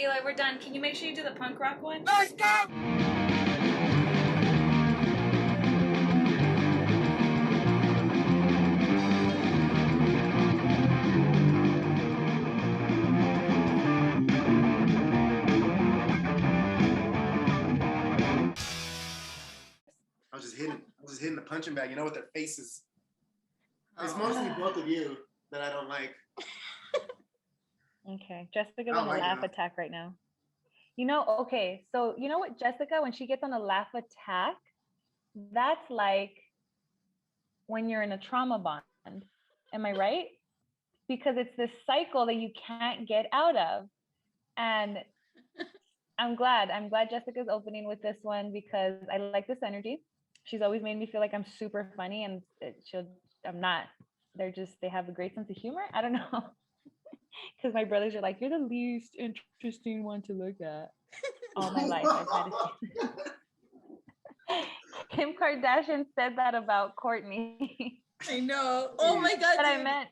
Eli, we're done. Can you make sure you do the punk rock one? Let's go! I was just hitting the punching bag, with their faces. It's mostly both of you that I don't like. Okay, Jessica's on a laugh attack right now. Okay, so you know what, Jessica, when she gets on a laugh attack, that's like when you're in a trauma bond. Am I right? Because it's this cycle that you can't get out of. And I'm glad Jessica's opening with this one because I like this energy. She's always made me feel like I'm super funny, and I'm not. They have a great sense of humor. I don't know. Because my brothers are like, you're the least interesting one to look at. All my life, I've had to see that. Kim Kardashian said that about Courtney. I know. Oh my God. But I meant.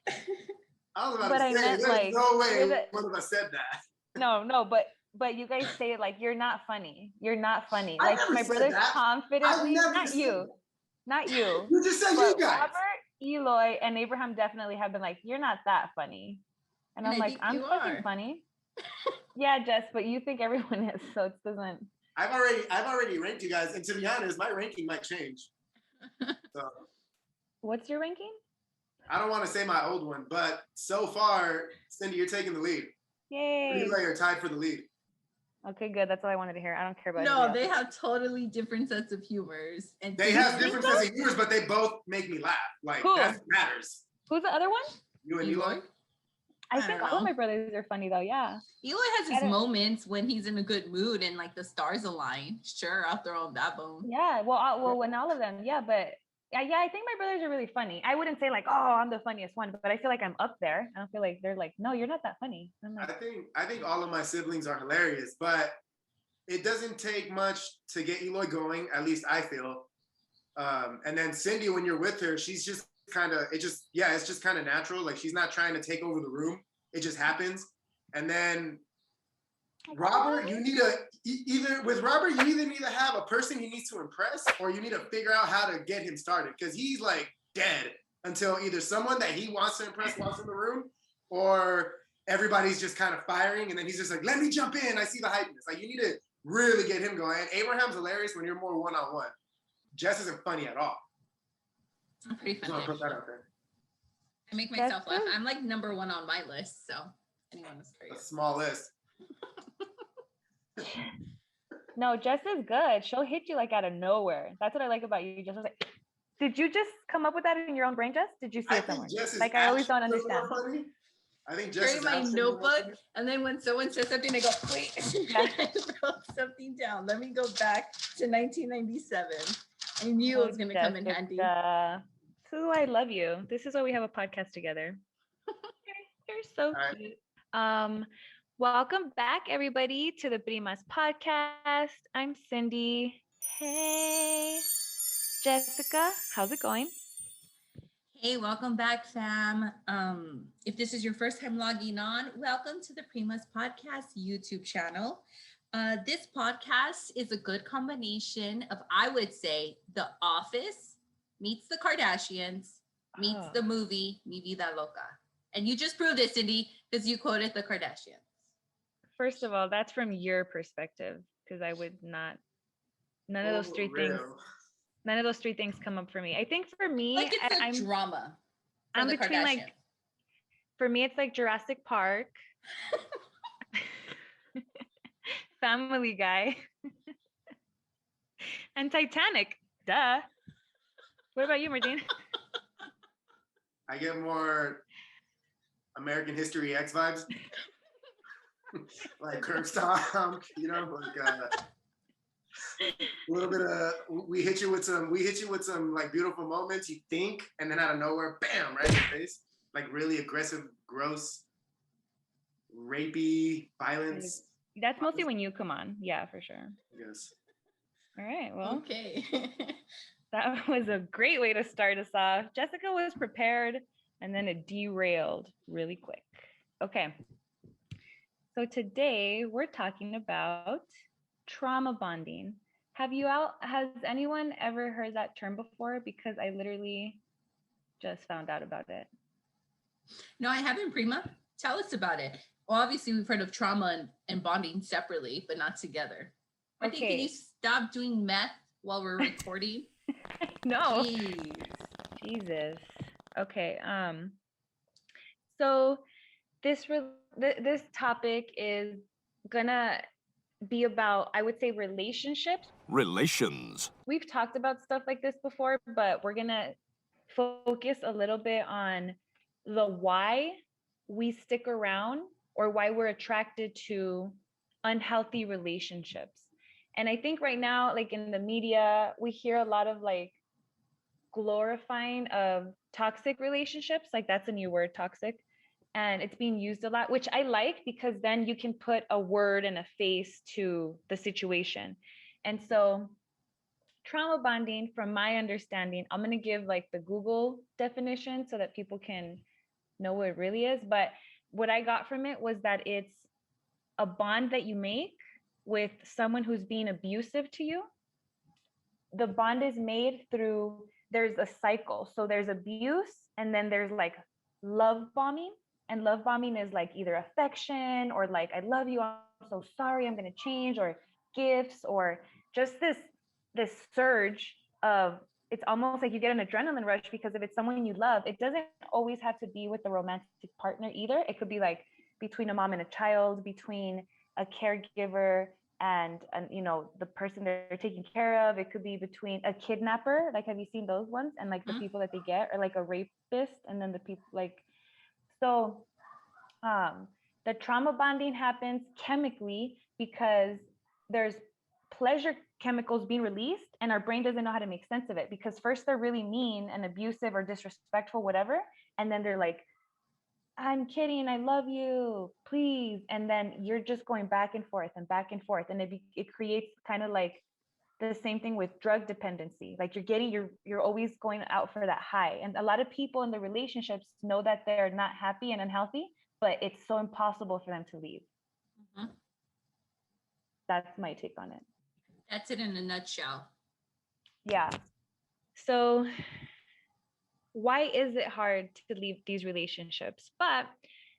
I was about to say, there's no way one of us said that. No, but you guys say it like you're not funny. You're not funny. I like my brothers confidently. Not you. You just said you guys. Robert, Eloy, and Abraham definitely have been like, you're not that funny. And I'm like, I'm fucking funny. Yeah, Jess, but you think everyone is, so it doesn't. I've already ranked you guys, and to be honest, my ranking might change. So, what's your ranking? I don't want to say my old one, but so far, Cindy, you're taking the lead. Yay! You are tied for the lead. Okay, good. That's all I wanted to hear. I don't care about. No, they have totally different sets of humors, and they have different sets of humors, but they both make me laugh. Like that matters. Who's the other one? You and Eloy. I think all of my brothers are funny though. Yeah. Eloy has his moments when he's in a good mood and like the stars align. Sure, I'll throw him that bone. Yeah. Well, when all of them, yeah, but. Yeah, I think my brothers are really funny. I wouldn't say like, oh, I'm the funniest one, but I feel like I'm up there. I don't feel like they're like, no, you're not that funny. I'm like, I think all of my siblings are hilarious, but it doesn't take much to get Eloy going. At least I feel. And then Cindy, when you're with her, she's just it's just kind of natural. Like she's not trying to take over the room. It just happens. And then Robert, you need either need to have a person he needs to impress, or you need to figure out how to get him started, because he's like dead until either someone that he wants to impress walks in the room, or everybody's just kind of firing, and then he's just like, let me jump in. I see the hypeness. Like you need to really get him going. Abraham's hilarious when you're more one-on-one. Jess isn't funny at all. I'm pretty funny. So I'll put that out there. I make myself laugh. I'm like number one on my list, so anyone is great. A small list. No, Jess is good. She'll hit you like out of nowhere. That's what I like about you. Jess was like, did you just come up with that in your own brain, Jess? Did you see it somewhere? Like I always don't understand. I think Jess is my notebook, and then when someone says something, I go, wait, I wrote something down. Let me go back to 1997. I knew it was going to come in handy. This is why I love you. This is why we have a podcast together. You're so cute. Welcome back, everybody, to the Primas Podcast. I'm Cindy. Hey, Jessica, how's it going? Hey, welcome back, fam. If this is your first time logging on, welcome to the Primas Podcast YouTube channel. This podcast is a good combination of, I would say, The Office meets The Kardashians, meets the movie Mi Vida Loca. And you just proved it, Cindy, because you quoted The Kardashians. First of all, that's from your perspective, because I would not. None of those three things come up for me. I think for me, like it's drama. I'm between like. For me, it's like Jurassic Park, Family Guy, and Titanic. Duh. What about you, Martine? I get more American History X vibes. Like Kirk Stomp, like a little bit of we hit you with some like beautiful moments, you think, and then out of nowhere, bam, right in your face. Like really aggressive, gross, rapey violence. That's mostly when you come on. Yeah, for sure. Yes. All right. Well, okay. That was a great way to start us off. Jessica was prepared, and then it derailed really quick. Okay. So today we're talking about trauma bonding. Has anyone ever heard that term before? Because I literally just found out about it. No, I haven't, Prima. Tell us about it. Well, obviously, we've heard of trauma and bonding separately, but not together. I think, can you stop doing meth while we're recording? No. Jeez. Jesus. Okay. So this topic is gonna be about, I would say, relationships. Relations. We've talked about stuff like this before, but we're gonna focus a little bit on the why we stick around or why we're attracted to unhealthy relationships. And I think right now, like in the media, we hear a lot of like glorifying of toxic relationships. Like that's a new word, toxic. And it's being used a lot, which I like because then you can put a word and a face to the situation. And so trauma bonding, from my understanding, I'm going to give like the Google definition so that people can know what it really is. But what I got from it was that it's a bond that you make with someone who's being abusive to you. The bond is made through, there's a cycle. So there's abuse, and then there's like love bombing. And love bombing is like either affection or like, I love you, I'm so sorry, I'm going to change, or gifts, or just this surge of, it's almost like you get an adrenaline rush because if it's someone you love, it doesn't always have to be with a romantic partner either. It could be like between a mom and a child, between a caregiver and you know, the person they're taking care of. It could be between a kidnapper, like have you seen those ones, and like the people that they get, or like a rapist, and then the people like, so the trauma bonding happens chemically because there's pleasure chemicals being released and our brain doesn't know how to make sense of it, because first they're really mean and abusive or disrespectful, whatever, and then they're like, I'm kidding, I love you, please, and then you're just going back and forth and back and forth, and it creates kind of like the same thing with drug dependency. Like you're always going out for that high, and a lot of people in the relationships know that they're not happy and unhealthy, but it's so impossible for them to leave. Mm-hmm. That's my take on it. That's it in a nutshell. Yeah. So why is it hard to leave these relationships? But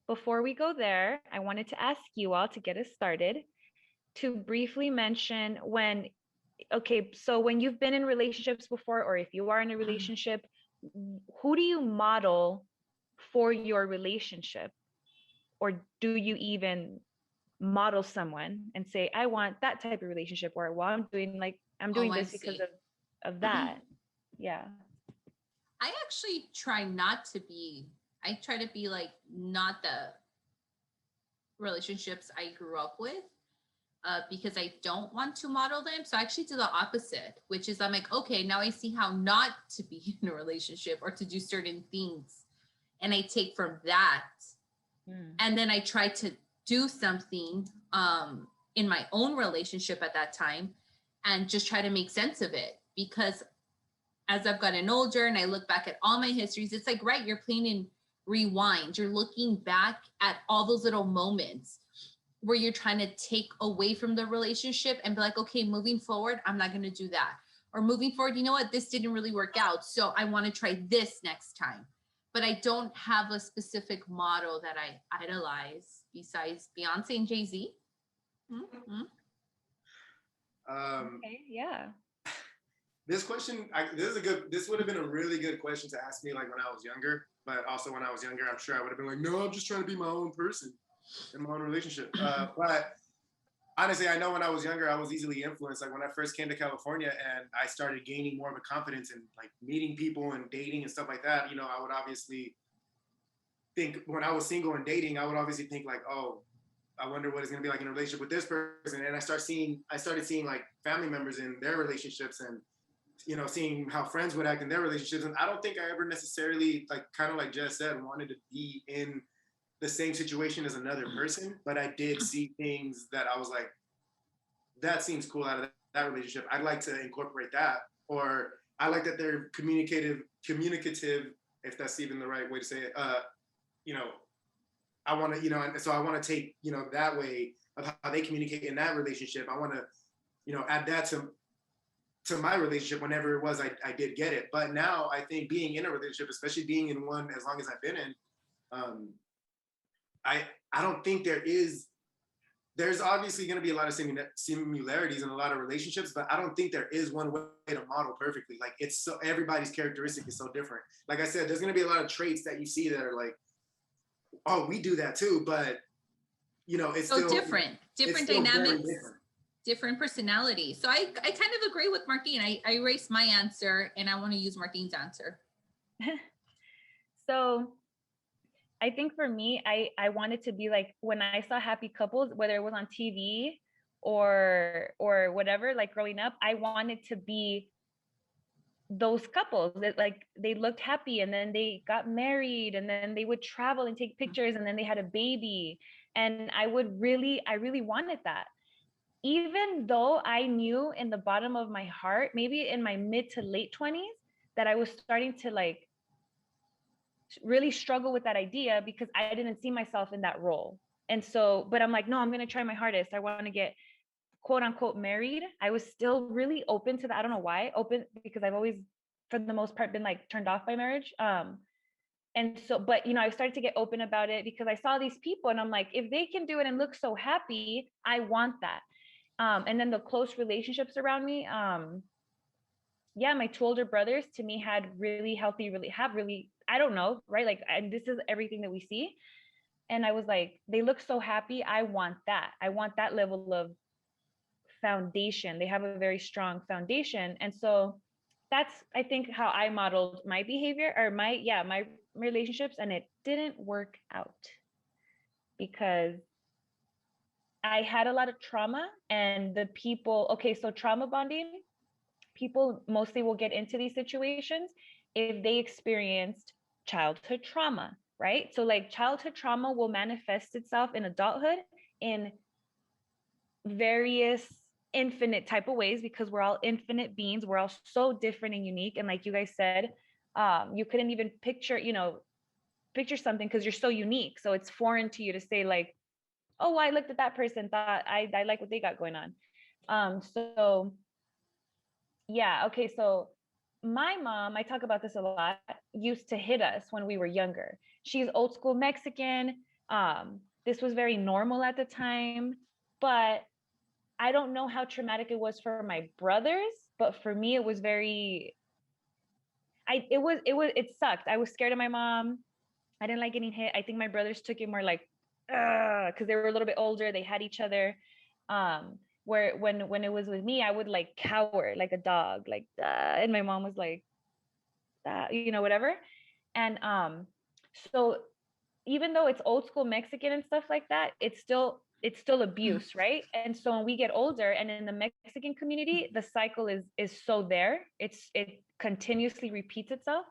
before we go there, I wanted to ask you all, to get us started, to briefly mention so when you've been in relationships before, or if you are in a relationship, who do you model for your relationship? Or do you even model someone and say, I want that type of relationship, or well, I'm doing this because of that. Yeah. I actually try to be like not the relationships I grew up with, because I don't want to model them. So I actually do the opposite, which is I'm like, okay, now I see how not to be in a relationship or to do certain things. And I take from that. And then I try to do something in my own relationship at that time and just try to make sense of it. Because as I've gotten older and I look back at all my histories, it's like, right, you're playing in rewind. You're looking back at all those little moments where you're trying to take away from the relationship and be like, okay, moving forward, I'm not going to do that. Or moving forward, you know what, this didn't really work out, so I want to try this next time. But I don't have a specific model that I idolize besides Beyonce and Jay-Z. Mm-hmm. Okay, yeah. This question, this would have been a really good question to ask me like when I was younger, but also when I was younger, I'm sure I would have been like, no, I'm just trying to be my own person in my own relationship. But honestly, I know when I was younger, I was easily influenced. Like when I first came to California and I started gaining more of a confidence in like meeting people and dating and stuff like that, you know, I would obviously think, when I was single and dating, I would obviously think like, oh, I wonder what it's gonna be like in a relationship with this person. And I started seeing like family members in their relationships, and you know, seeing how friends would act in their relationships. And I don't think I ever necessarily, like kind of like Jess said, wanted to be in the same situation as another person, but I did see things that I was like, that seems cool out of that relationship. I'd like to incorporate that. Or I like that they're communicative, if that's even the right way to say it. You know, I want to, and so I want to take, that way of how they communicate in that relationship. I want to, add that to my relationship whenever it was I did get it. But now I think being in a relationship, especially being in one as long as I've been in, I don't think there's obviously going to be a lot of similarities in a lot of relationships, but I don't think there is one way to model perfectly. Like everybody's characteristic is so different. Like I said, there's going to be a lot of traits that you see that are like, oh, we do that too, but it's so still different dynamics, different personality. So I kind of agree with Martine. I erased my answer and I want to use Martine's answer. So I think for me, I wanted to be like, when I saw happy couples, whether it was on TV or whatever, like growing up, I wanted to be those couples that like they looked happy and then they got married and then they would travel and take pictures and then they had a baby. And I really wanted that. Even though I knew in the bottom of my heart, maybe in my mid to late 20s, that I was starting to like really struggle with that idea because I didn't see myself in that role. And so, but I'm like, no, I'm going to try my hardest. I want to get quote unquote married. I was still really open to that. I don't know why. Open because I've always, for the most part, been like turned off by marriage. And so, but I started to get open about it because I saw these people and I'm like, if they can do it and look so happy, I want that. And then the close relationships around me, my two older brothers to me had really healthy, I don't know, right? Like, this is everything that we see. And I was like, they look so happy. I want that. I want that level of foundation. They have a very strong foundation. And so that's, I think, how I modeled my behavior or my relationships. And it didn't work out because I had a lot of trauma and the people, okay, so trauma bonding, people mostly will get into these situations if they experienced childhood trauma, right? So like childhood trauma will manifest itself in adulthood in various infinite type of ways because we're all infinite beings. We're all so different and unique. And like you guys said, you couldn't even picture something because you're so unique. So it's foreign to you to say like, oh, I looked at that person, thought I like what they got going on. So yeah, okay. So my mom, I talk about this a lot, used to hit us when we were younger. She's old school Mexican. This was very normal at the time, but I don't know how traumatic it was for my brothers, but for me, it was it sucked. I was scared of my mom. I didn't like getting hit. I think my brothers took it more like, because they were a little bit older. They had each other. Where when it was with me, I would like cower like a dog, like, and my mom was like, whatever. And so even though it's old school Mexican and stuff like that, it's still abuse, right? And so when we get older and in the Mexican community, the cycle is so there. It continuously repeats itself.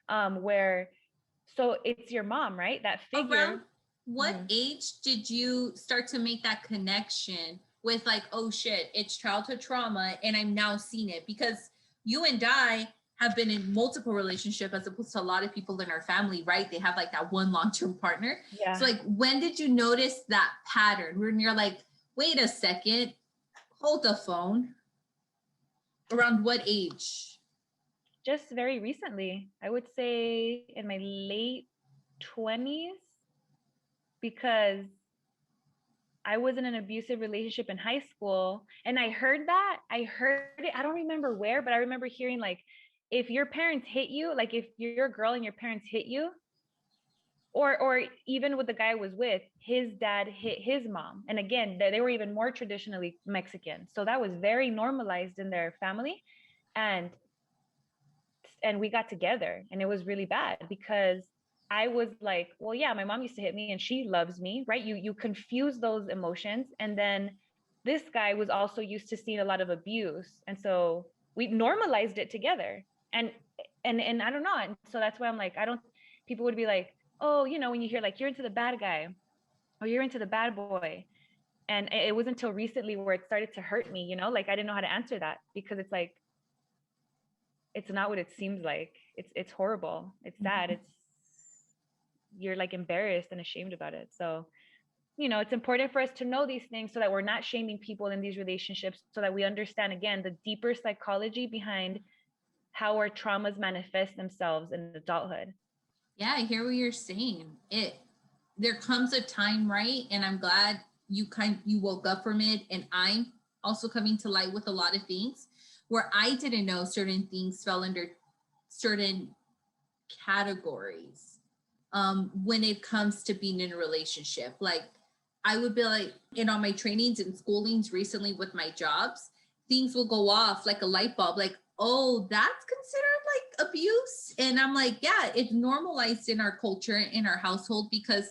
So it's your mom, right? That figure. Around what age did you start to make that connection with like, oh shit, it's childhood trauma and I'm now seeing it? Because you and I have been in multiple relationships as opposed to a lot of people in our family, right? They have like that one long-term partner. Yeah. So like, when did you notice that pattern when you're like, wait a second, hold the phone? Around what age? Just very recently, I would say in my late 20s, because I was in an abusive relationship in high school and I heard it. I don't remember where, but I remember hearing like, if your parents hit you, like if you're a girl and your parents hit you, or even with the guy I was with, his dad hit his mom. And again, they were even more traditionally Mexican. So that was very normalized in their family. And we got together and it was really bad because I was like, well, yeah, my mom used to hit me and she loves me, right? You confuse those emotions. And then this guy was also used to seeing a lot of abuse. And so we normalized it together. And I don't know. And so that's why I'm like, people would be like, oh, when you hear like, you're into the bad guy or you're into the bad boy. And it wasn't until recently where it started to hurt me, like I didn't know how to answer that because it's like, it's not what it seems like. It's horrible. It's sad. you're like embarrassed and ashamed about it. So, it's important for us to know these things so that we're not shaming people in these relationships, so that we understand, again, the deeper psychology behind how our traumas manifest themselves in adulthood. Yeah, I hear what you're saying. There comes a time, right? And I'm glad you woke up from it. And I'm also coming to light with a lot of things where I didn't know certain things fell under certain categories when it comes to being in a relationship. Like I would be like, on my trainings and schoolings recently with my jobs, things will go off like a light bulb, like, oh, that's considered like abuse. And I'm like, yeah, it's normalized in our culture, in our household, because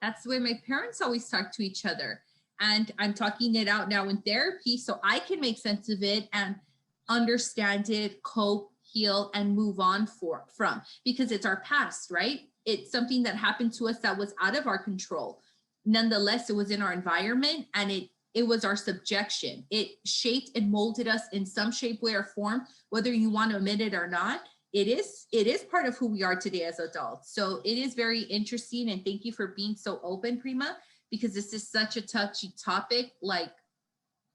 that's the way my parents always talk to each other. And I'm talking it out now in therapy so I can make sense of it and understand it, cope, heal, and move on from, because it's our past, right? It's something that happened to us that was out of our control. Nonetheless, it was in our environment, and it was our subjection. It shaped and molded us in some shape, way, or form, whether you want to admit it or not. It is part of who we are today as adults. So it is very interesting, and thank you for being so open, Prima, because this is such a touchy topic. Like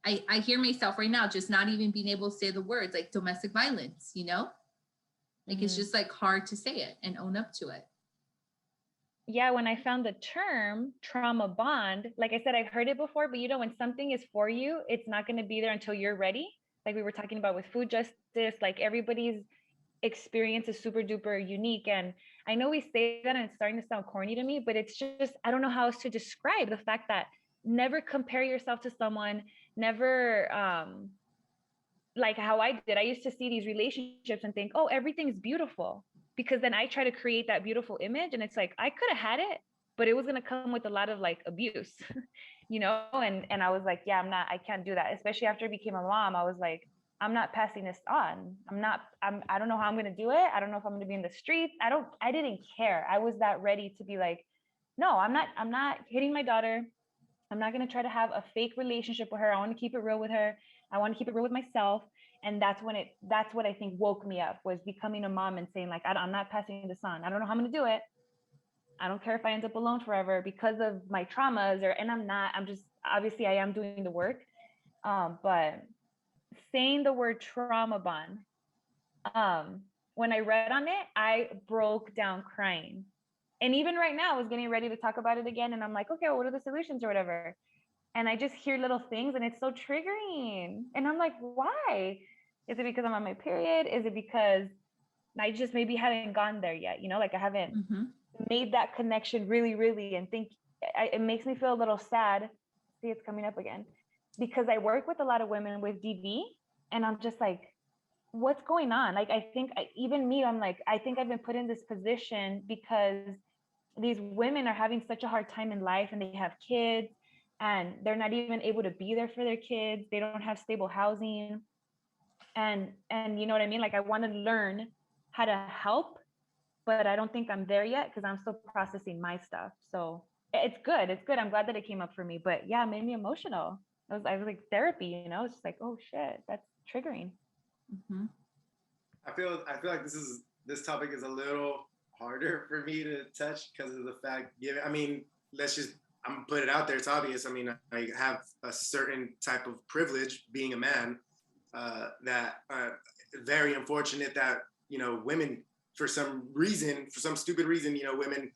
I hear myself right now just not even being able to say the words, like domestic violence, like it's just like hard to say it and own up to it. Yeah, when I found the term trauma bond, like I said, I've heard it before, but when something is for you, it's not going to be there until you're ready. Like we were talking about with food justice, like everybody's experience is super duper unique. And I know we say that and it's starting to sound corny to me, but it's just, I don't know how else to describe the fact that never compare yourself to someone, never, like how I did. I used to see these relationships and think, oh, everything's beautiful, because then I try to create that beautiful image, and it's like I could have had it, but it was going to come with a lot of like abuse, and I was like, yeah, I can't do that. Especially after I became a mom, I was like, I'm not passing this on. I don't know how I'm going to do it. I don't know if I'm going to be in the streets. I didn't care. I was that ready to be like, no, I'm not hitting my daughter. I'm not going to try to have a fake relationship with her. I want to keep it real with her. I want to keep it real with myself. And that's what I think woke me up, was becoming a mom and saying like, I'm not passing this on. I don't know how I'm going to do it. I don't care if I end up alone forever because of my traumas, I'm just, obviously I am doing the work. But saying the word trauma bond, when I read on it, I broke down crying. And even right now, I was getting ready to talk about it again. And I'm like, okay, well, what are the solutions or whatever? And I just hear little things and it's so triggering. And I'm like, why? Is it because I'm on my period? Is it because I just maybe haven't gone there yet? Like I haven't made that connection really, really. And it makes me feel a little sad. See, it's coming up again, because I work with a lot of women with DV, and I'm just like, what's going on? Like, I think even me, I'm like, I think I've been put in this position because these women are having such a hard time in life, and they have kids, and they're not even able to be there for their kids. They don't have stable housing. And you know what I mean? Like I want to learn how to help, but I don't think I'm there yet because I'm still processing my stuff. So it's good. It's good. I'm glad that it came up for me. But yeah, it made me emotional. I was like therapy, it's just like, oh shit, that's triggering. Mm-hmm. I feel like this topic is a little harder for me to touch because of the fact, I'm gonna put it out there. It's obvious. I mean, I have a certain type of privilege being a man, that very unfortunate that, women, for some stupid reason, women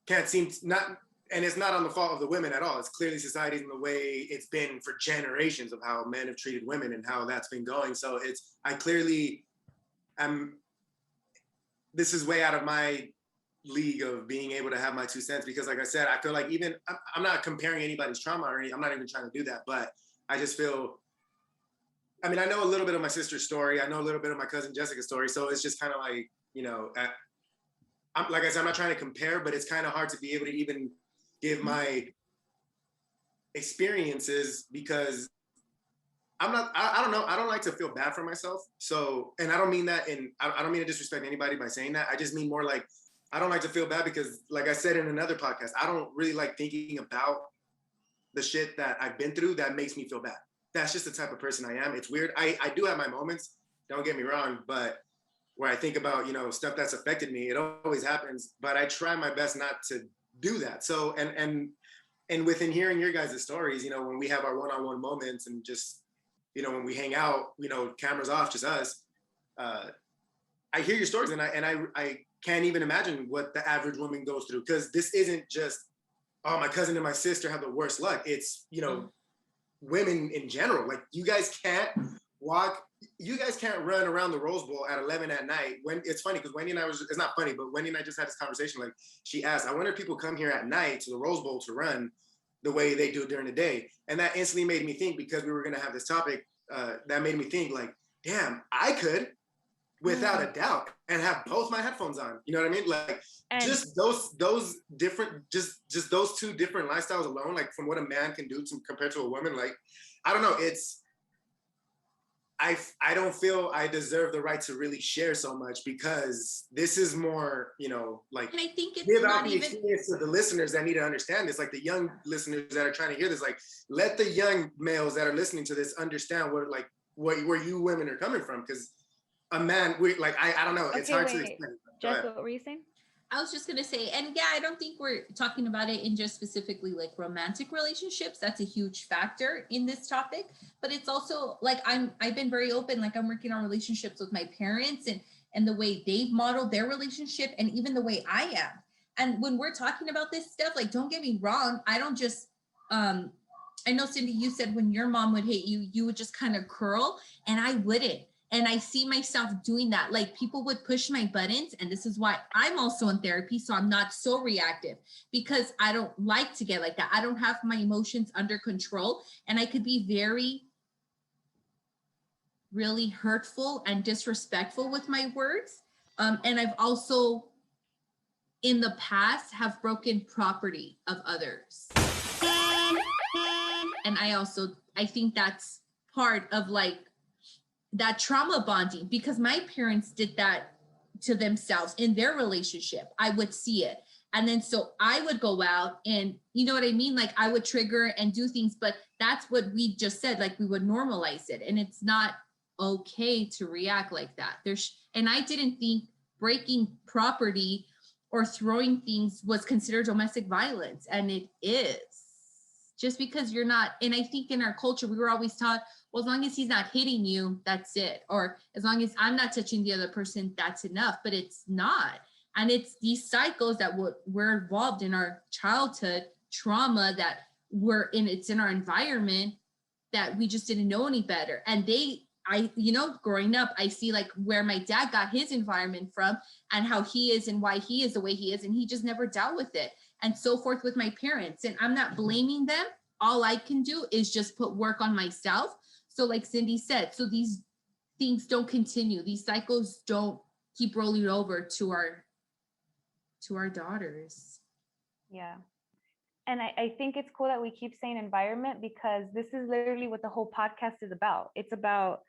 can't seem to not, and it's not on the fault of the women at all. It's clearly society's and the way it's been for generations of how men have treated women and how that's been going. So I clearly am, this is way out of my league of being able to have my 2 cents, because like I said, I feel like even, I'm not comparing anybody's trauma or anything. I'm not even trying to do that, but I just feel, I know a little bit of my sister's story. I know a little bit of my cousin Jessica's story. So it's just kind of like, like I said, I'm not trying to compare, but it's kind of hard to be able to even give my experiences, because I don't know. I don't like to feel bad for myself. So, and I don't mean that I don't mean to disrespect anybody by saying that. I just mean more like, I don't like to feel bad because, like I said in another podcast, I don't really like thinking about the shit that I've been through that makes me feel bad. That's just the type of person I am. It's weird. I do have my moments, don't get me wrong, but where I think about, stuff that's affected me. It always happens, but I try my best not to do that. So, and within hearing your guys' stories, when we have our one-on-one moments and just, when we hang out, cameras off, just us, I hear your stories and I can't even imagine what the average woman goes through. Cause this isn't just, oh, my cousin and my sister have the worst luck. It's, women in general. Like you guys can't run around the Rose Bowl at 11 at night. When it's funny because Wendy and I it's not funny, but Wendy and I just had this conversation. Like she asked, I wonder if people come here at night to the Rose Bowl to run the way they do during the day. And that instantly made me think, because we were going to have this topic, that made me think like, damn, I could without a doubt and have both my headphones on. You know what I mean? Like just those different, just those two different lifestyles alone, like from what a man can do compared to a woman, like, I don't know. I don't feel I deserve the right to really share so much, because this is more, like, and I think it's give out not the even experience to the listeners that need to understand this, like the young listeners that are trying to hear this, like let the young males that are listening to this understand where you women are coming from, because a man, I don't know, it's hard to explain. Jess, what were you saying? I was just going to say, and yeah, I don't think we're talking about it in just specifically like romantic relationships. That's a huge factor in this topic, but it's also like, I've been very open. Like I'm working on relationships with my parents and the way they've modeled their relationship and even the way I am. And when we're talking about this stuff, like, don't get me wrong. I don't just, I know Cindy, you said when your mom would hit you, you would just kind of curl, and I wouldn't. And I see myself doing that. Like people would push my buttons. And this is why I'm also in therapy. So I'm not so reactive, because I don't like to get like that. I don't have my emotions under control. And I could be really hurtful and disrespectful with my words. And I've also in the past have broken property of others. And I think that's part of like that trauma bonding, because my parents did that to themselves in their relationship. I would see it. And then so I would go out and, you know what I mean? Like I would trigger and do things, but that's what we just said, like we would normalize it. And it's not okay to react like that. And I didn't think breaking property or throwing things was considered domestic violence. And it is. Just because you're not, and I think in our culture, we were always taught, well, as long as he's not hitting you, that's it. Or as long as I'm not touching the other person, that's enough. But it's not. And it's these cycles that we're involved in our childhood trauma that it's in our environment that we just didn't know any better. And growing up, I see like where my dad got his environment from and how he is and why he is the way he is. And he just never dealt with it. And so forth with my parents. And I'm not blaming them. All I can do is just put work on myself. So like Cindy said, so these things don't continue. These cycles don't keep rolling over to our daughters. Yeah. And I think it's cool that we keep saying environment, because this is literally what the whole podcast is about. It's about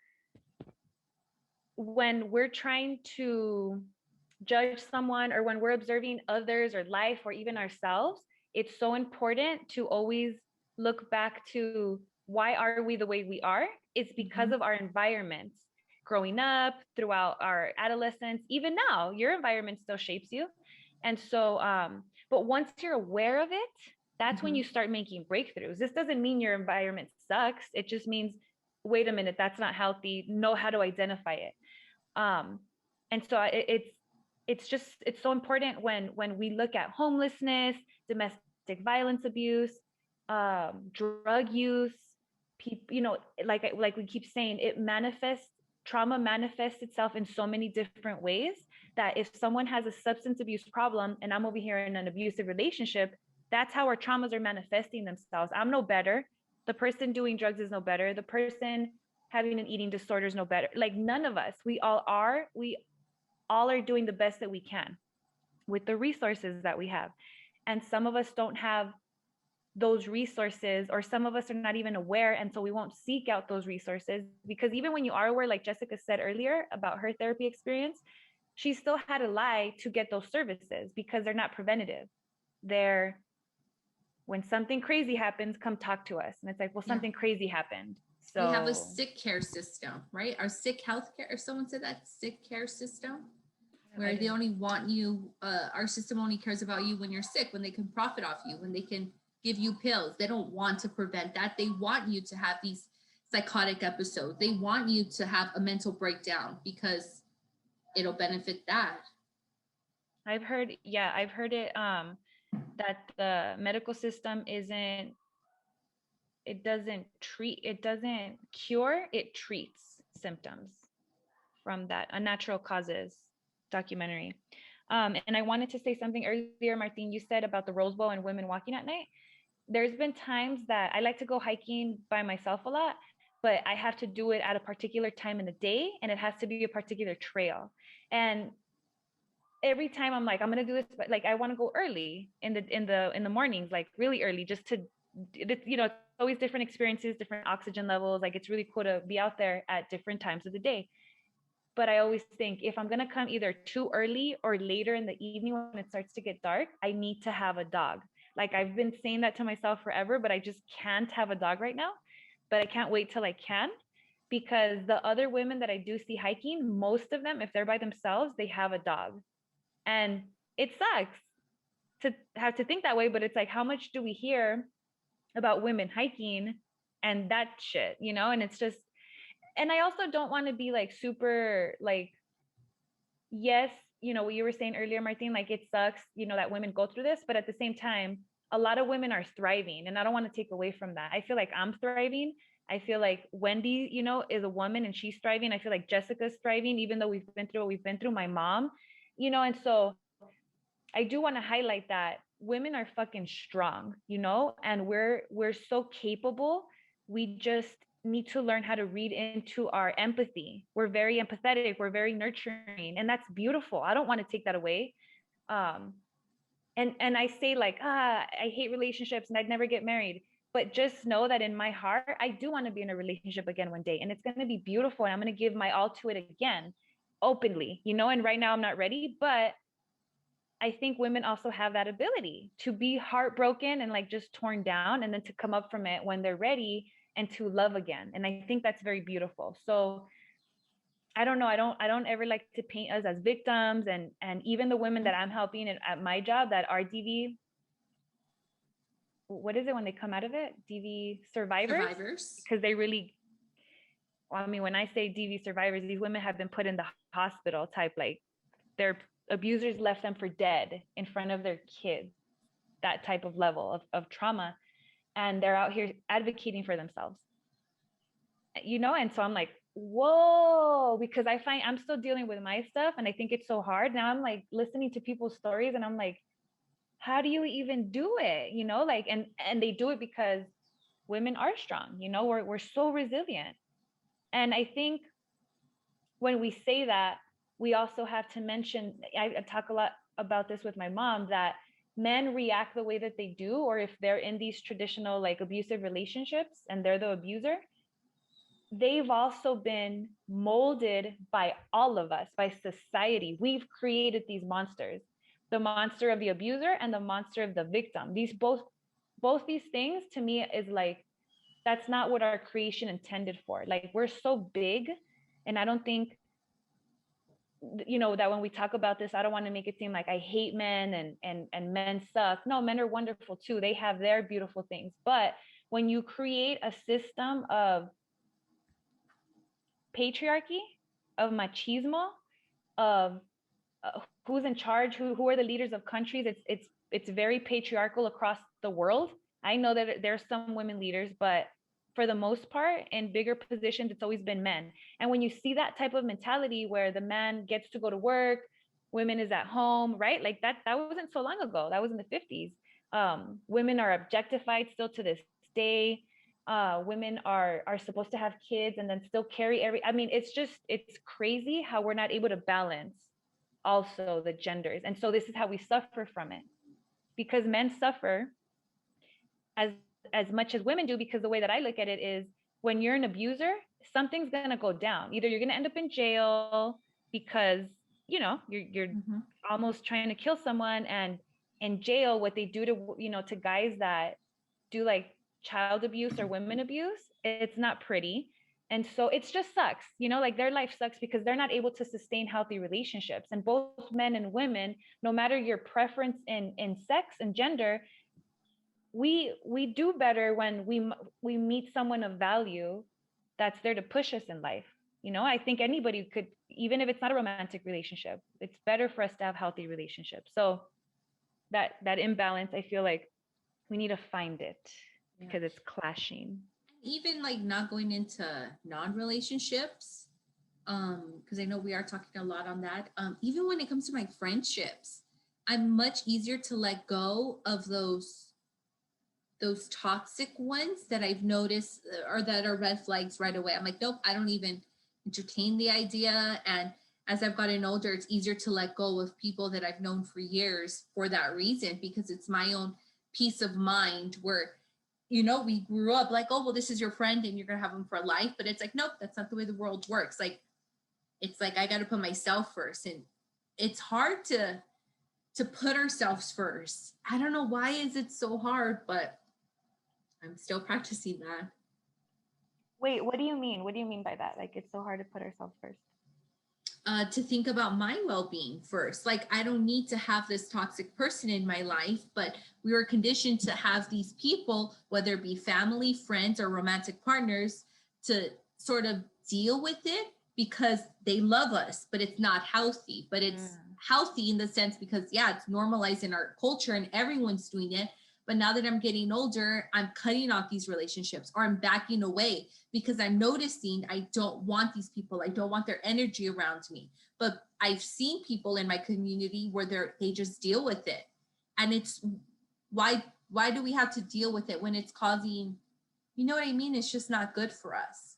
when we're trying to judge someone, or when we're observing others or life or even ourselves, it's so important to always look back to why are we the way we are? It's because of our environments growing up, throughout our adolescence, even now, your environment still shapes you. And so, but once you're aware of it, that's when you start making breakthroughs. This doesn't mean your environment sucks. It just means, wait a minute, that's not healthy. Know how to identify it. And so it's so important when we look at homelessness, domestic violence abuse, drug use, people, like we keep saying, trauma manifests itself in so many different ways, that if someone has a substance abuse problem and I'm over here in an abusive relationship, that's how our traumas are manifesting themselves. I'm no better. The person doing drugs is no better. The person having an eating disorder is no better. Like none of us, we all are doing the best that we can with the resources that we have. And some of us don't have those resources, or some of us are not even aware. And so we won't seek out those resources, because even when you are aware, like Jessica said earlier about her therapy experience, she still had to lie to get those services, because they're not preventative. They're, when something crazy happens, come talk to us. And it's like, well, something crazy happened. So we have a sick care system, right? Our sick healthcare, if someone said that, sick care system, where they only want you, our system only cares about you when you're sick, when they can profit off you, when they can give you pills. They don't want to prevent that. They want you to have these psychotic episodes. They want you to have a mental breakdown because it'll benefit that. I've heard it, that the medical system it doesn't cure, it treats symptoms from that unnatural causes documentary. And I wanted to say something earlier, Martin, you said about the Rose Bowl and women walking at night. There's been times that I like to go hiking by myself a lot, but I have to do it at a particular time in the day, and it has to be a particular trail. And every time I'm like, I'm gonna do this, but like I want to go early in the mornings, like really early, just to, it's always different experiences, different oxygen levels. Like it's really cool to be out there at different times of the day. But I always think if I'm gonna come either too early or later in the evening when it starts to get dark, I need to have a dog. Like I've been saying that to myself forever, but I just can't have a dog right now. But I can't wait till I can, because the other women that I do see hiking, most of them, if they're by themselves, they have a dog. And it sucks to have to think that way, but it's like, how much do we hear about women hiking and that shit, And it's just, and I also don't want to be like super like, yes, what you were saying earlier, Martin, like it sucks, that women go through this, but at the same time, a lot of women are thriving, and I don't want to take away from that. I feel like I'm thriving. I feel like Wendy, is a woman and she's thriving. I feel like Jessica's thriving, even though we've been through what we've been through, my mom, and so I do want to highlight that women are fucking strong, and we're so capable. We just need to learn how to read into our empathy. We're very empathetic, we're very nurturing, and that's beautiful. I don't want to take that away. And I say like, I hate relationships and I'd never get married. But just know that in my heart, I do want to be in a relationship again one day, and it's going to be beautiful, and I'm going to give my all to it again, openly, and right now I'm not ready, but I think women also have that ability to be heartbroken and like just torn down, and then to come up from it when they're ready and to love again. And I think that's very beautiful. So I don't know. I don't ever like to paint us as victims, and even the women that I'm helping at my job that are DV, what is it when they come out of it? DV survivors. Because they really, well, I mean, when I say DV survivors, these women have been put in the hospital type, like their abusers left them for dead in front of their kids, that type of level of trauma. And they're out here advocating for themselves, and so I'm like, whoa, because I find I'm still dealing with my stuff, and I think it's so hard. Now I'm like listening to people's stories, and I'm like, how do you even do it? Like, and they do it because women are strong, we're so resilient. And I think when we say that, we also have to mention, I talk a lot about this with my mom, that men react the way that they do, or if they're in these traditional like abusive relationships and they're the abuser, they've also been molded by all of us, by society. We've created these monsters, the monster of the abuser and the monster of the victim. These both these things to me is like, that's not what our creation intended for. Like, we're so big, and I don't think, that when we talk about this, I don't want to make it seem like I hate men and men suck. No, men are wonderful too. They have their beautiful things. But when you create a system of patriarchy, of machismo, of who's in charge, who are the leaders of countries, it's very patriarchal across the world. I know that there's some women leaders, but for the most part, in bigger positions, it's always been men. And when you see that type of mentality where the man gets to go to work, women is at home, right? Like that wasn't so long ago. That was in the 50s. Women are objectified still to this day. Women are supposed to have kids and then still carry it's crazy how we're not able to balance also the genders. And so this is how we suffer from it, because men suffer as much as women do, because the way that I look at it is, when you're an abuser, something's going to go down. Either you're going to end up in jail because, you're almost trying to kill someone, and in jail, what they do to, to guys that do like child abuse or women abuse, it's not pretty. And so it just sucks, like their life sucks because they're not able to sustain healthy relationships. And both men and women, no matter your preference in sex and gender, we do better when we meet someone of value that's there to push us in life. I think anybody could, even if it's not a romantic relationship, it's better for us to have healthy relationships. So that imbalance, I feel like we need to find it because it's clashing. Even like not going into non-relationships, because I know we are talking a lot on that. Even when it comes to my friendships, I'm much easier to let go of those toxic ones that I've noticed or that are red flags right away. I'm like, nope, I don't even entertain the idea. And as I've gotten older, it's easier to let go of people that I've known for years for that reason, because it's my own peace of mind where, we grew up like, oh, well, this is your friend and you're going to have them for life. But it's like, nope, that's not the way the world works. Like, it's like, I got to put myself first. And it's hard to put ourselves first. I don't know why is it so hard, but I'm still practicing that. Wait, what do you mean? What do you mean by that? Like, it's so hard to put ourselves first? To think about my well-being first. Like, I don't need to have this toxic person in my life, but we were conditioned to have these people, whether it be family, friends, or romantic partners, to sort of deal with it because they love us, but it's not healthy. But it's healthy in the sense because, it's normalized in our culture and everyone's doing it. But now that I'm getting older, I'm cutting off these relationships or I'm backing away because I'm noticing I don't want these people. I don't want their energy around me. But I've seen people in my community where they just deal with it. And it's why do we have to deal with it when it's causing, you know what I mean? It's just not good for us.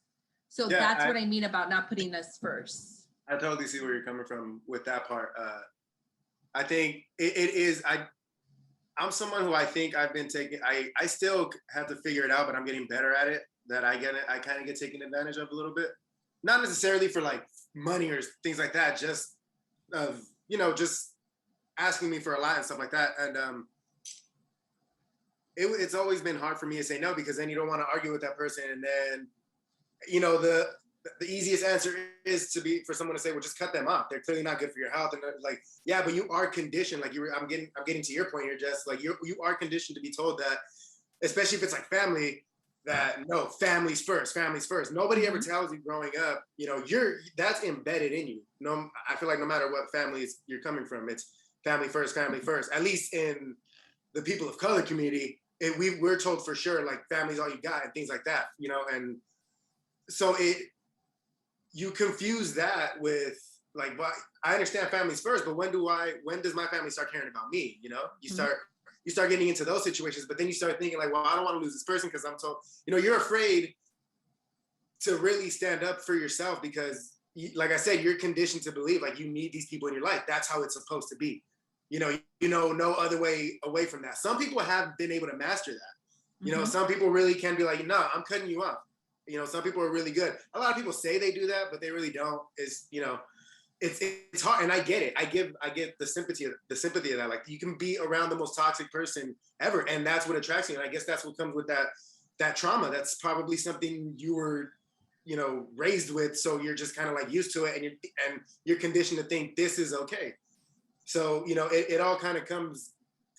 So that's what I mean about not putting us first. I totally see where you're coming from with that part. I think it is, I'm someone who I think I've been taking, I still have to figure it out, but I'm getting better at it, that I kind of get taken advantage of a little bit. Not necessarily for like money or things like that, just of, just asking me for a lot and stuff like that. And it's always been hard for me to say no, because then you don't want to argue with that person. And then, the easiest answer is for someone to say, well, just cut them off. They're clearly not good for your health. And like, yeah, but you are conditioned. Like I'm getting to your point here, Jess. Like you are conditioned to be told that, especially if it's like family, that no, family's first. Nobody ever tells you growing up, that's embedded in you. No, I feel like no matter what families you're coming from, it's family first. At least in the people of color community, we're told for sure, like family's all you got and things like that, and so you confuse that with like, well, I understand families first, but when does my family start caring about me? You start getting into those situations, but then you start thinking like, well, I don't want to lose this person because I'm told, you're afraid to really stand up for yourself because, like I said, you're conditioned to believe like you need these people in your life. That's how it's supposed to be. No other way away from that. Some people have been able to master that. Some people really can be like, no, I'm cutting you off. Some people are really good. A lot of people say they do that, but they really don't. It's hard, and I get it. I get the sympathy of that. Like you can be around the most toxic person ever, and that's what attracts you. And I guess that's what comes with that trauma. That's probably something you were, raised with. So you're just kind of like used to it, and you're conditioned to think this is okay. So it all kind of comes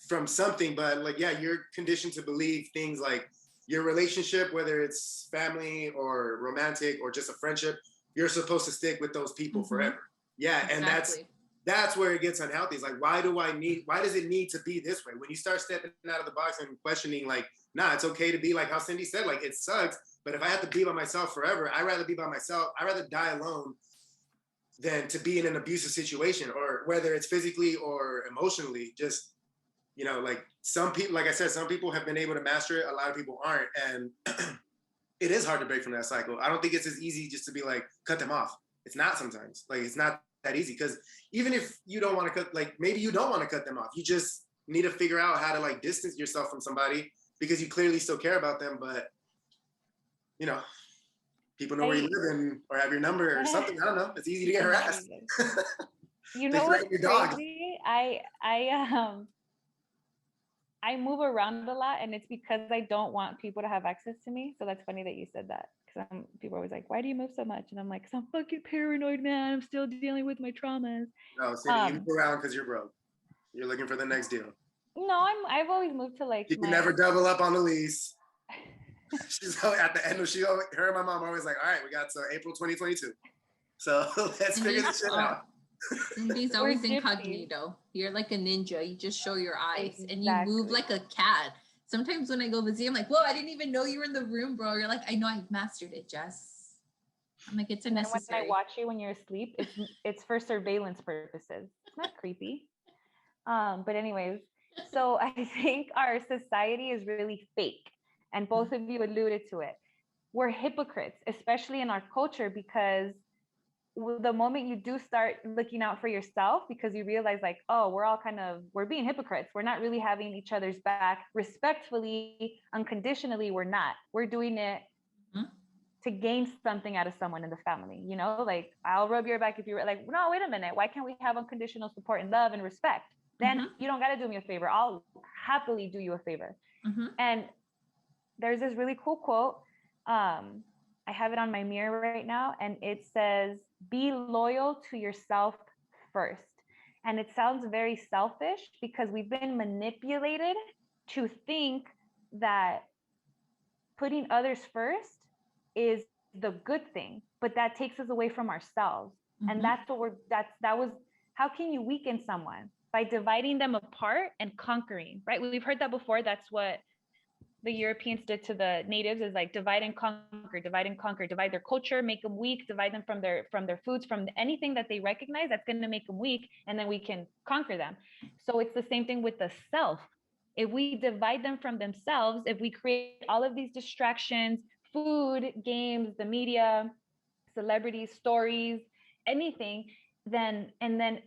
from something. But like, yeah, you're conditioned to believe things like, your relationship, whether it's family or romantic or just a friendship, you're supposed to stick with those people forever. Yeah, exactly. And that's where it gets unhealthy. It's like, why does it need to be this way? When you start stepping out of the box and questioning, like, nah, it's okay to be like how Cindy said, like, it sucks, but if I have to be by myself forever, I'd rather be by myself. I'd rather die alone than to be in an abusive situation, or whether it's physically or emotionally. Just like some people, like I said, some people have been able to master it. A lot of people aren't. And it is hard to break from that cycle. I don't think it's as easy just to be like, cut them off. It's not sometimes. Like, it's not that easy. Because even if you don't want to cut, like maybe you don't want to cut them off. You just need to figure out how to like distance yourself from somebody because you clearly still care about them. But, people know where you live or have your number or something. I don't know. It's easy to get harassed. What's crazy? I move around a lot, and it's because I don't want people to have access to me. So that's funny that you said that, because people are always like, "Why do you move so much?" And I'm like, "Cause I'm fucking paranoid, man. I'm still dealing with my traumas." No, Cindy, you move around because you're broke. You're looking for the next deal. No, I've always moved to like. You can never double up on the lease. She's at the end of her and my mom are always like, all right, we got to April 2022. So let's figure this shit out. Cindy's always incognito. You're like a ninja. You just show your eyes and you move like a cat. Sometimes when I go visit, I'm like, whoa, I didn't even know you were in the room, bro. You're like, I know, I mastered it, Jess. I'm like, it's unnecessary. When I watch you when you're asleep, it's for surveillance purposes. It's not creepy. But anyways, so I think our society is really fake. And both of you alluded to it. We're hypocrites, especially in our culture, because the moment you do start looking out for yourself, because you realize like, oh, we're being hypocrites. We're not really having each other's back respectfully, unconditionally. We're not. We're doing it to gain something out of someone in the family. You know, like, I'll rub your back if you're like, no, wait a minute. Why can't we have unconditional support and love and respect? Then you don't got to do me a favor. I'll happily do you a favor. And there's this really cool quote. I have it on my mirror right now, and it says, "Be loyal to yourself first." And it sounds very selfish because we've been manipulated to think that putting others first is the good thing, but that takes us away from ourselves. And that's what how can you weaken someone? By dividing them apart and conquering, right? We've heard that before. That's what the Europeans did to the natives, is like divide and conquer, divide their culture, make them weak, divide them from their foods, from anything that they recognize that's going to make them weak, and then we can conquer them. So it's the same thing with the self. If we divide them from themselves, if we create all of these distractions, food, games, the media, celebrities, stories, anything, then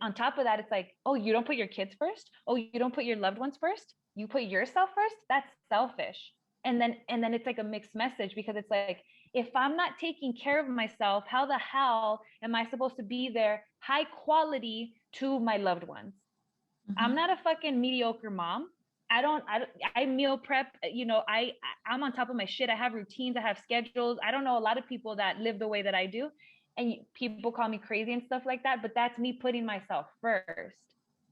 on top of that, it's like, oh, you don't put your kids first? Oh, you don't put your loved ones first? You put yourself first? That's selfish. And then it's like a mixed message, because it's like, if I'm not taking care of myself, how the hell am I supposed to be there high quality to my loved ones? I'm not a fucking mediocre mom. I meal prep, you know, I'm on top of my shit. I have routines, I have schedules. I don't know a lot of people that live the way that I do. And people call me crazy and stuff like that, but that's me putting myself first,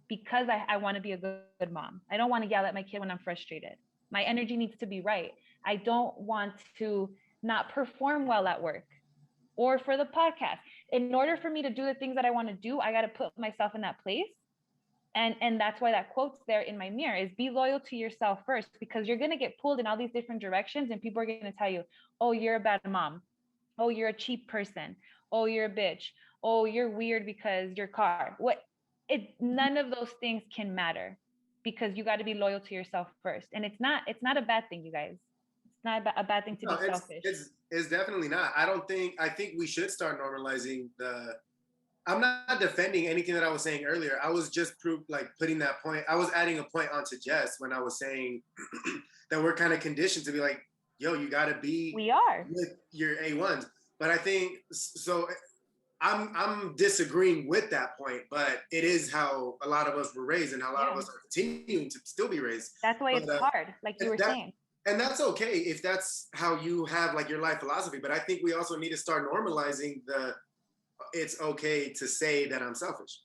because I want to be a good mom. I don't want to yell at my kid when I'm frustrated. My energy needs to be right. I don't want to not perform well at work or for the podcast. In order for me to do the things that I want to do, I got to put myself in that place. And that's why that quote's there in my mirror, is be loyal to yourself first, because you're going to get pulled in all these different directions, and people are going to tell you, oh, you're a bad mom. Oh, you're a cheap person. Oh, you're a bitch. Oh, you're weird because your car. None of those things can matter, because you got to be loyal to yourself first. And it's not a bad thing, you guys. It's not a bad thing to be selfish. It's definitely not. I think we should start normalizing I'm not defending anything that I was saying earlier. I was just putting that point. I was adding a point onto Jess when I was saying that we're kind of conditioned to be like, yo, you got to be with your A1s. But I think so. I'm disagreeing with that point, but it is how a lot of us were raised, and how a lot of us are continuing to still be raised. That's why it's hard, like you were saying. And that's okay if that's how you have like your life philosophy. But I think we also need to start normalizing it's okay to say that I'm selfish.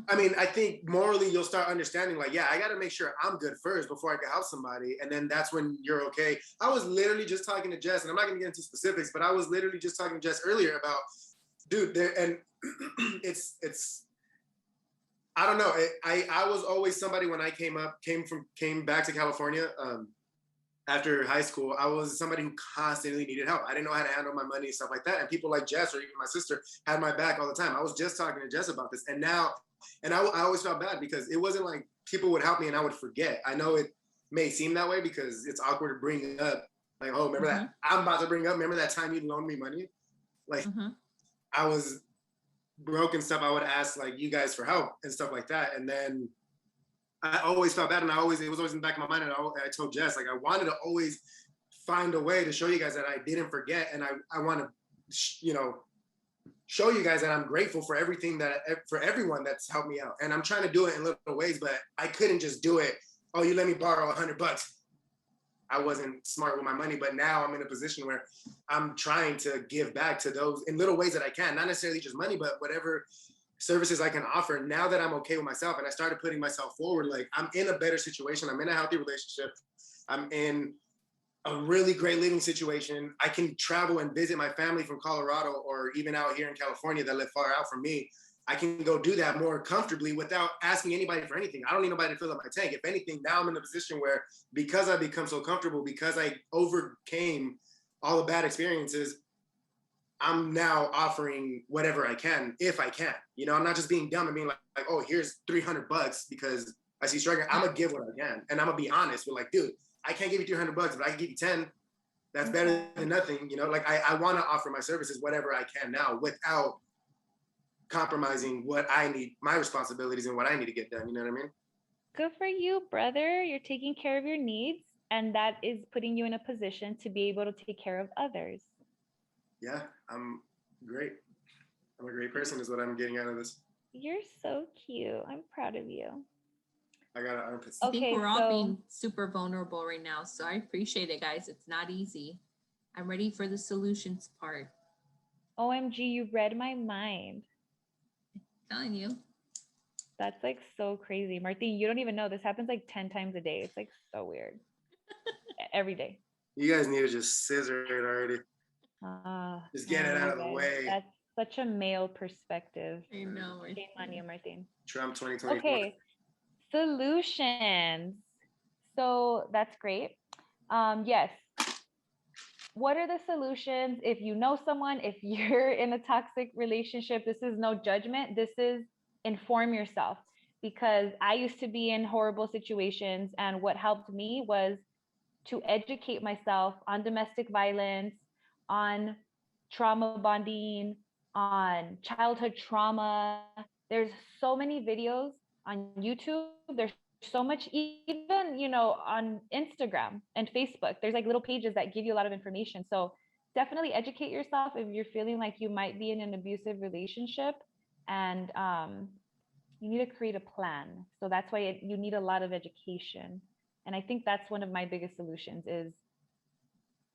I mean, I think morally you'll start understanding, like, yeah, I got to make sure I'm good first before I can help somebody. And then that's when you're okay. I was literally just talking to Jess, and I'm not going to get into specifics, but I was literally just talking to Jess earlier about, dude, and it's, I don't know. I was always somebody when I came back to California, after high school, I was somebody who constantly needed help. I didn't know how to handle my money and stuff like that. And people like Jess, or even my sister, had my back all the time. I was just talking to Jess about this. And now, I always felt bad, because it wasn't like people would help me and I would forget. I know it may seem that way because it's awkward to bring up, like, oh, remember that? I'm about to bring up, remember that time you loaned me money? Like, I was broke and stuff. I would ask like you guys for help and stuff like that. And then I always felt bad, and it was always in the back of my mind. And I told Jess, like, I wanted to always find a way to show you guys that I didn't forget, and I want to, show you guys that I'm grateful for everything for everyone that's helped me out. And I'm trying to do it in little ways, but I couldn't just do it oh, you let me borrow $100. I wasn't smart with my money, but now I'm in a position where I'm trying to give back to those in little ways that I can, not necessarily just money, but whatever services I can offer. Now that I'm okay with myself and I started putting myself forward, like I'm in a better situation. I'm in a healthy relationship. I'm in a really great living situation. I can travel and visit my family from Colorado or even out here in California that live far out from me. I can go do that more comfortably without asking anybody for anything. I don't need nobody to fill up my tank. If anything, now I'm in a position where because I've become so comfortable, because I overcame all the bad experiences, I'm now offering whatever I can, if I can. You know, I'm not just being dumb and being like oh, here's $300 because I see struggling. I'm gonna give what I can, and I'm gonna be honest with like, dude, I can't give you $300, but I can give you 10. That's better than nothing. You know, like I want to offer my services whatever I can now without compromising what I need, my responsibilities and what I need to get done. You know what I mean? Good for you, brother. You're taking care of your needs, and that is putting you in a position to be able to take care of others. Yeah, I'm great. I'm a great person is what I'm getting out of this. You're so cute. I'm proud of you. I got armpits. I think we're all being super vulnerable right now. So I appreciate it, guys. It's not easy. I'm ready for the solutions part. OMG, you read my mind. I'm telling you. That's like so crazy. Martin, you don't even know. This happens like 10 times a day. It's like so weird. Every day. You guys need to just scissor it already. Just get it out of the way. That's such a male perspective. I know. Shame on you, Martin. Trump 2024. Okay. Solutions. So that's great. Yes. What are the solutions? If you know someone, if you're in a toxic relationship, this is no judgment. This is inform yourself, because I used to be in horrible situations, and what helped me was to educate myself on domestic violence, on trauma bonding, on childhood trauma. There's so many videos on YouTube. There's so much, even, on Instagram and Facebook. There's like little pages that give you a lot of information. So definitely educate yourself if you're feeling like you might be in an abusive relationship, and you need to create a plan. So that's why you need a lot of education. And I think that's one of my biggest solutions is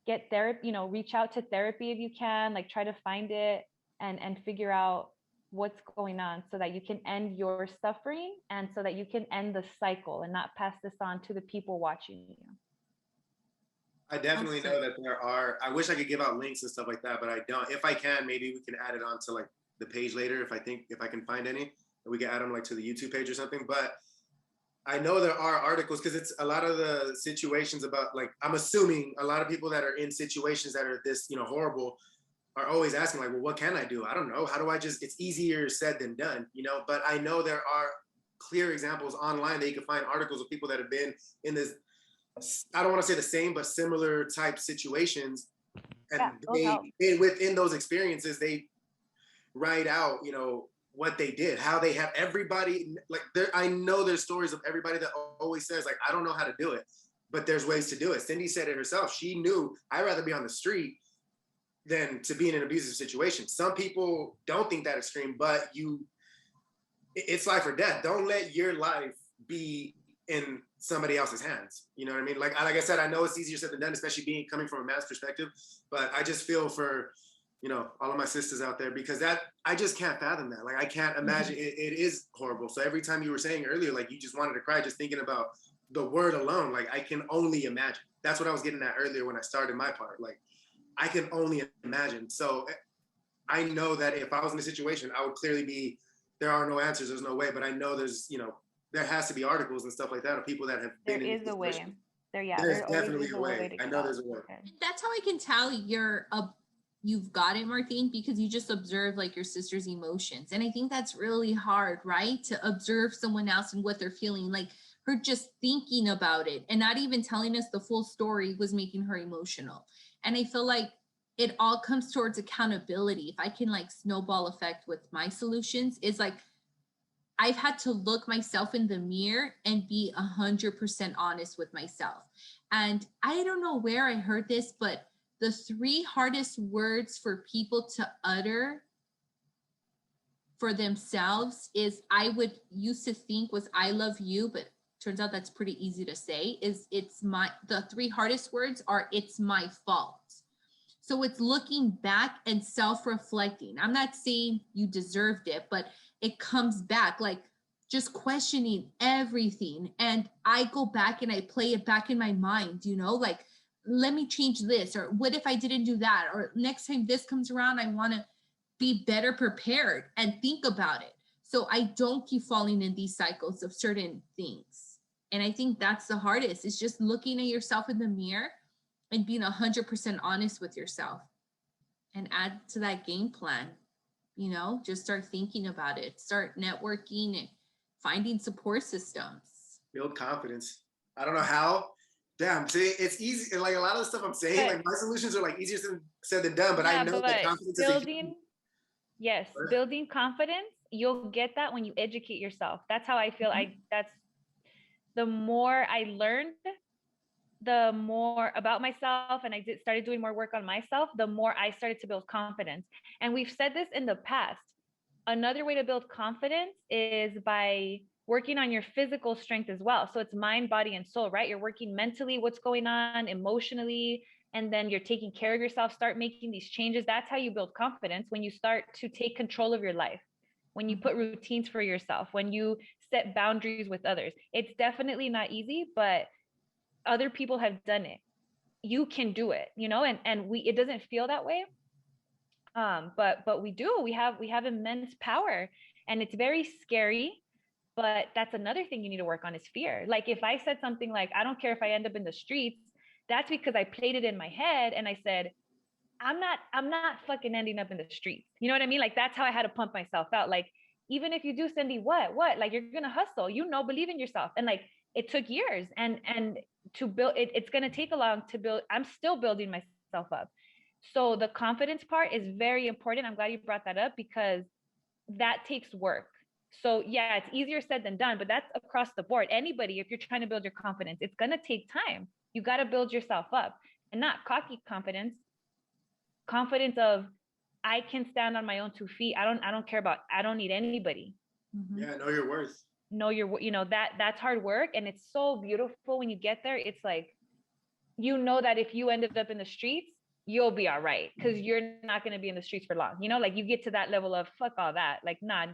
get therapy, reach out to therapy if you can, like try to find it and figure out what's going on so that you can end your suffering and so that you can end the cycle and not pass this on to the people watching you. I definitely know that there are, I wish I could give out links and stuff like that, but I don't. If I can, maybe we can add it onto like the page later if I can find any. We can add them like to the YouTube page or something. But I know there are articles because it's a lot of the situations about like, I'm assuming a lot of people that are in situations that are this, horrible are always asking like, well, what can I do? I don't know. How do I it's easier said than done, but I know there are clear examples online that you can find articles of people that have been in this, I don't want to say the same, but similar type situations. And within those experiences, they write out, what they did, how they have everybody, like I know there's stories of everybody that always says like, I don't know how to do it, but there's ways to do it. Cindy said it herself. She knew I'd rather be on the street than to be in an abusive situation. Some people don't think that extreme, but it's life or death. Don't let your life be in somebody else's hands. You know what I mean? Like I said, I know it's easier said than done, especially coming from a man's perspective, but I just feel for all of my sisters out there, because that I just can't fathom that. Like I can't imagine. It is horrible. So every time you were saying earlier, like you just wanted to cry just thinking about the word alone, like I can only imagine. That's what I was getting at earlier when I started my part. Like I can only imagine. So I know that if I was in a situation, I would clearly be, there are no answers, there's no way, but I know there's, there has to be articles and stuff like that of people that have been in There is a way. There's definitely a way. I know there's a way. That's how I can tell you've got it, Martine, because you just observe like your sister's emotions. And I think that's really hard, right? To observe someone else and what they're feeling. Like her just thinking about it and not even telling us the full story was making her emotional. And I feel like it all comes towards accountability. If I can like snowball effect with my solutions, is like I've had to look myself in the mirror and be 100% honest with myself. And I don't know where I heard this, but the 3 hardest words for people to utter for themselves is I would used to think was I love you, but turns out that's pretty easy to say, is the three hardest words are it's my fault. So it's looking back and self-reflecting. I'm not saying you deserved it, but it comes back, like just questioning everything. And I go back and I play it back in my mind, like, let me change this, or what if I didn't do that? Or next time this comes around, I want to be better prepared and think about it. So I don't keep falling in these cycles of certain things. And I think that's the hardest, is just looking at yourself in the mirror and being 100% honest with yourself, and add to that game plan, just start thinking about it, start networking and finding support systems. Build confidence. I don't know how. Damn, see, it's easy. Like a lot of the stuff I'm saying, like my solutions are like easier said than done, but I know that confidence building confidence, you'll get that when you educate yourself. That's how I feel. That's the more I learned, the more about myself, and I started doing more work on myself, the more I started to build confidence. And we've said this in the past. Another way to build confidence is by working on your physical strength as well. So it's mind, body, and soul, right? You're working mentally, what's going on, emotionally, and then you're taking care of yourself, start making these changes. That's how you build confidence, when you start to take control of your life, when you put routines for yourself, when you set boundaries with others. It's definitely not easy, but other people have done it. You can do it, and it doesn't feel that way. But we do, we have immense power, and it's very scary. But that's another thing you need to work on, is fear. Like if I said something like, I don't care if I end up in the streets, that's because I played it in my head and I said, I'm not fucking ending up in the streets. You know what I mean? Like that's how I had to pump myself out. Like, even if you do, Cindy, what? Like you're gonna hustle, believe in yourself. And like it took years and to build it, it's gonna take a long to build. I'm still building myself up. So the confidence part is very important. I'm glad you brought that up, because that takes work. So yeah, it's easier said than done, but that's across the board. Anybody, if you're trying to build your confidence, it's going to take time. You got to build yourself up, and not cocky confidence of, I can stand on my own 2 feet. I don't need anybody. Yeah. Know your worth. That's hard work. And it's so beautiful when you get there. It's like, that if you ended up in the streets, you'll be all right, because you're not going to be in the streets for long. Like you get to that level of fuck all that. Like, nah,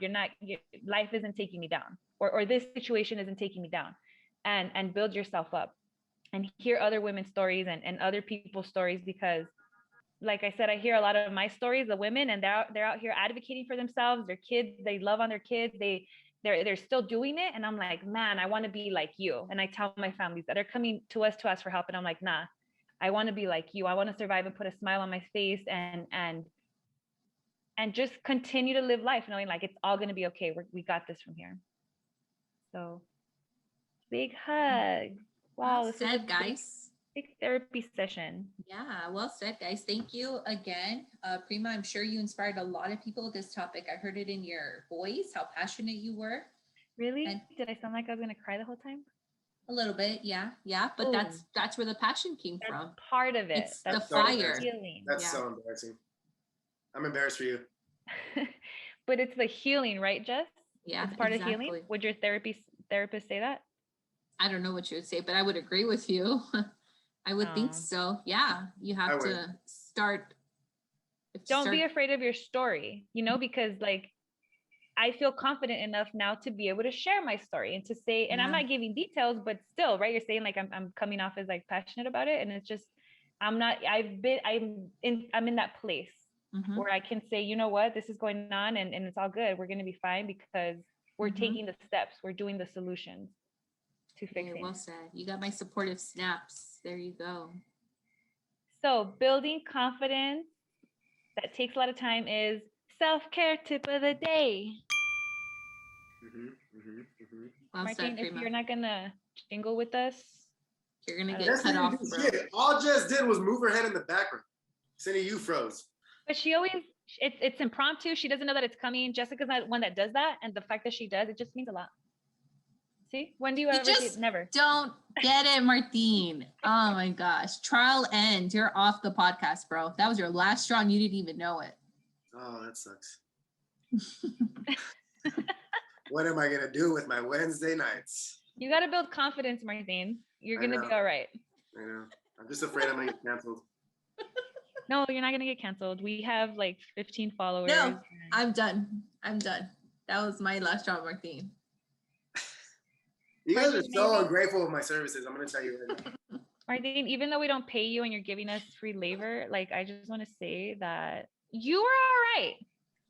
life isn't taking me down, or this situation isn't taking me down, and build yourself up and hear other women's stories and other people's stories, because like I said, I hear a lot of my stories, the women, and they're out here advocating for themselves, their kids, they love on their kids. They're still doing it. And I'm like, man, I want to be like you. And I tell my families that are coming to us for help. And I'm like, nah, I want to be like you. I want to survive and put a smile on my face and just continue to live life knowing like it's all going to be okay. We got this from here. So big hug. Wow. Well said, guys. Big therapy session. Yeah, well said, guys. Thank you again. Prima, I'm sure you inspired a lot of people with this topic. I heard it in your voice, how passionate you were. Really? And did I sound like I was going to cry the whole time? A little bit, yeah. But that's where the passion came from. Part of it. It's the fire. That's so embarrassing. I'm embarrassed for you. But it's the healing, right, Jess? Yeah, it's part of healing. Would your therapist say that? I don't know what you would say, but I would agree with you. I would think so. Yeah, you have to start. Don't be afraid of your story, because like I feel confident enough now to be able to share my story and to say, and I'm not giving details, but still, right? You're saying like I'm coming off as like passionate about it, and it's just I'm in that place where I can say, you know what, this is going on, and it's all good. We're going to be fine because we're taking the steps. We're doing the solutions to fix it. Well said. You got my supportive snaps. There you go. So building confidence that takes a lot of time is self-care tip of the day. Well Martin, said, if you're not gonna jingle with us, you're gonna get cut off. All Jess did was move her head in the background. Cindy, you froze. But she always, it's impromptu. She doesn't know that it's coming. Jessica's not one that does that, and the fact that she does, it just means a lot. See, when do you ever see it? Never. Don't get it, Martine. Oh my gosh, trial ends. You're off the podcast, bro. That was your last straw, and you didn't even know it. Oh, that sucks. What am I gonna do with my Wednesday nights? You got to build confidence, Martine. You're I going to be know. all right. I know. I'm just afraid I'm gonna get canceled. No, you're not going to get canceled. We have like 15 followers. No, I'm done. That was my last job, Martine. You guys are Martine, so maybe- ungrateful of my services. I'm gonna tell you right now. Martine, even though we don't pay you and you're giving us free labor, like I just want to say that you were all right.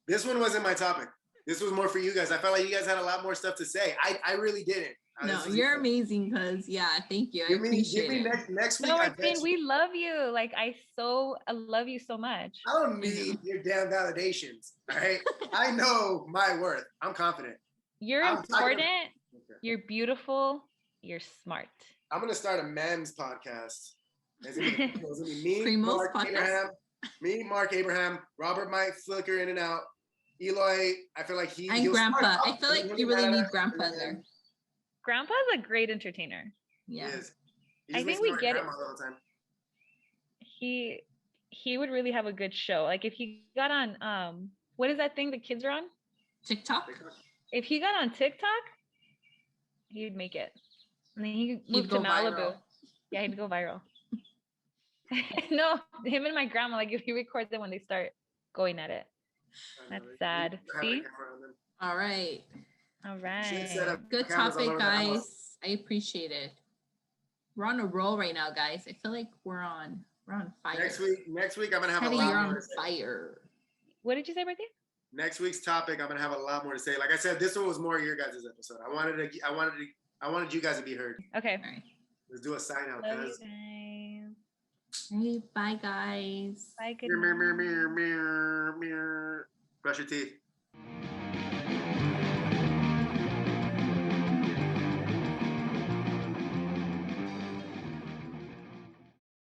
This one wasn't my topic. This was more for you guys. I felt like you guys had a lot more stuff to say. I really didn't. No, you're amazing, cuz yeah, thank you. I appreciate it. Next week. No, I bet Martine, you. we love you. Like I love you so much. I don't need your damn validations. All right. I know my worth. I'm confident. You're I'm talking important. Okay. You're beautiful. You're smart. I'm gonna start a men's podcast. It's gonna be me, Primo's Mark podcast? Abraham, me, Mark Abraham, Robert might flicker in and out. Eloy, I feel like And he'll Grandpa. start I up, feel like and you he'll really get need out Grandpa and in then- there. Grandpa's a great entertainer. Yeah. He is. He I just think makes we fun of get it. grandma all the time. He would really have a good show. Like if he got on what is that thing the kids are on? TikTok? If he got on TikTok, he'd make it. And then he'd move go to Malibu. viral. Yeah, he'd go viral. No, him and my grandma, like if he records it when they start going at it. I know, That's sad. have a See? camera on them. All right. All Should set right. up Good cameras all topic, over the house. guys. I appreciate it. We're on a roll right now, guys. I feel like we're on fire. Next week I'm gonna have Teddy, a lot you're more on to say. fire. What did you say, Martine? Next week's topic, I'm gonna have a lot more to say. Like I said, this one was more your guys' episode. I wanted you guys to be heard. Okay. All right. Let's do a sign out, Love you guys. guys. Hey, bye, guys. Bye. Good Mirror, mirror, night. mirror, mirror, mirror. Brush your teeth.